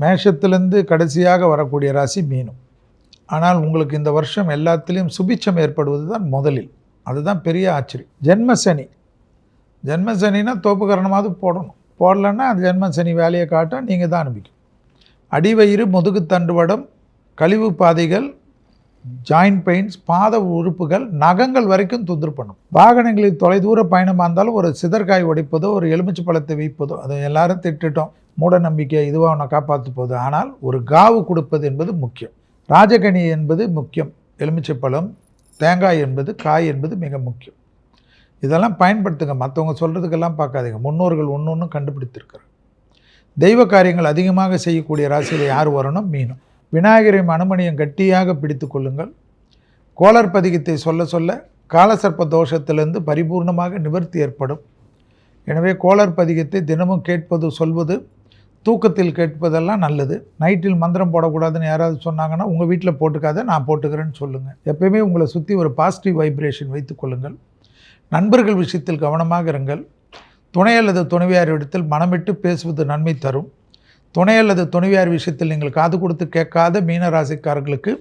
மேஷத்திலிருந்து கடைசியாக வரக்கூடிய ராசி மீனம். ஆனால் உங்களுக்கு இந்த வருஷம் எல்லாத்துலேயும் சுபிட்சம் ஏற்படுவது தான் முதலில். அதுதான் பெரிய ஆச்சரியம். ஜென்மசனி. ஜென்மசனினா தோப்புக்கரணமாவது போடணும். போடலன்னா அந்த ஜென்மசனி வேலையை காட்டும், நீங்கள் தான் அனுப்பிக்கும். அடிவயிறு, முதுகு தண்டுவடம், கழிவு பாதைகள், ஜாயின்ட் பெயின்ஸ், பாத உறுப்புகள், நகங்கள் வரைக்கும் தொந்தரவு பண்ணும். வாகனங்களில் தொலைதூர பயணமாக இருந்தாலும் ஒரு சிதற்காய் உடைப்பதோ ஒரு எலுமிச்சை பழத்தை வைப்பதோ, அதை எல்லாரும் திட்டுட்டோம், மூட நம்பிக்கை, இதுவாக அவனை காப்பாற்ற போகுது. ஆனால் ஒரு காவு கொடுப்பது என்பது முக்கியம். ராஜகனி என்பது முக்கியம். எலுமிச்சை பழம், தேங்காய் என்பது, காய் என்பது மிக முக்கியம். இதெல்லாம் பயன்படுத்துங்க. மற்றவங்க சொல்கிறதுக்கெல்லாம் பார்க்காதீங்க. முன்னோர்கள் ஒன்று கண்டுபிடித்திருக்கிறார். தெய்வ காரியங்கள் அதிகமாக செய்யக்கூடிய ராசியில் யார் வரணும்? மீனம். விநாயகரை மணமணியம் கட்டியாக பிடித்து கொள்ளுங்கள். கோளர் பதிகத்தை சொல்ல சொல்ல காலசர்ப்ப தோஷத்திலிருந்து பரிபூர்ணமாக நிவர்த்தி ஏற்படும். எனவே கோளர் பதிகத்தை தினமும் கேட்பது, சொல்வது, தூக்கத்தில் கேட்பதெல்லாம் நல்லது. நைட்டில் மந்திரம் போடக்கூடாதுன்னு யாராவது சொன்னாங்கன்னா உங்கள் வீட்டில் போட்டுக்காத, நான் போட்டுக்கிறேன்னு சொல்லுங்கள். எப்பயுமே உங்களை சுற்றி ஒரு பாசிட்டிவ் வைப்ரேஷன் வைத்து கொள்ளுங்கள். நண்பர்கள் விஷயத்தில் கவனமாக இருங்கள். துணை அல்லது துணைவியார் இடத்தில் மனமிட்டு பேசுவது நன்மை தரும். துணை அல்லது துணைவியார் விஷயத்தில் நீங்கள் காது கொடுத்து கேட்காத மீனராசிக்காரர்களுக்கு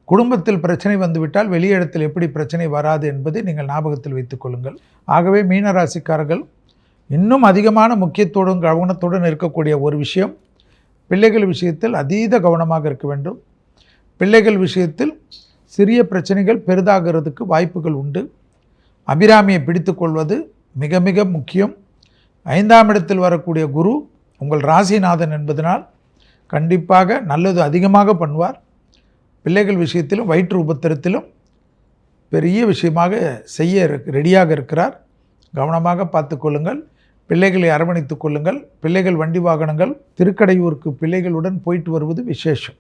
குடும்பத்தில் பிரச்சனை வந்துவிட்டால் வெளியிடத்தில் எப்படி பிரச்சனை வராது என்பதை நீங்கள் ஞாபகத்தில் வைத்துக் கொள்ளுங்கள். ஆகவே மீனராசிக்காரர்கள் இன்னும் அதிகமான முக்கியத்துடன் கவனத்துடன் இருக்கக்கூடிய ஒரு விஷயம், பிள்ளைகள் விஷயத்தில் அதீத கவனமாக இருக்க வேண்டும். பிள்ளைகள் விஷயத்தில் சிறிய பிரச்சனைகள் பெரிதாகிறதுக்கு வாய்ப்புகள் உண்டு. அபிராமியை பிடித்து கொள்வது மிக மிக முக்கியம். 5ஆம் இடத்தில் வரக்கூடிய குரு உங்கள் ராசிநாதன் என்பதனால் கண்டிப்பாக நல்லது அதிகமாக பண்ணுவார். பிள்ளைகள் விஷயத்திலும் வயிற்று உபத்திரத்திலும் பெரிய விஷயமாக செய்ய ரெடியாக இருக்கிறார். கவனமாக பார்த்து கொள்ளுங்கள். பிள்ளைகளை அரவணைத்து கொள்ளுங்கள். பிள்ளைகள் வண்டி வாகனங்கள், திருக்கடையூருக்கு பிள்ளைகளுடன் போயிட்டு வருவது விசேஷம்.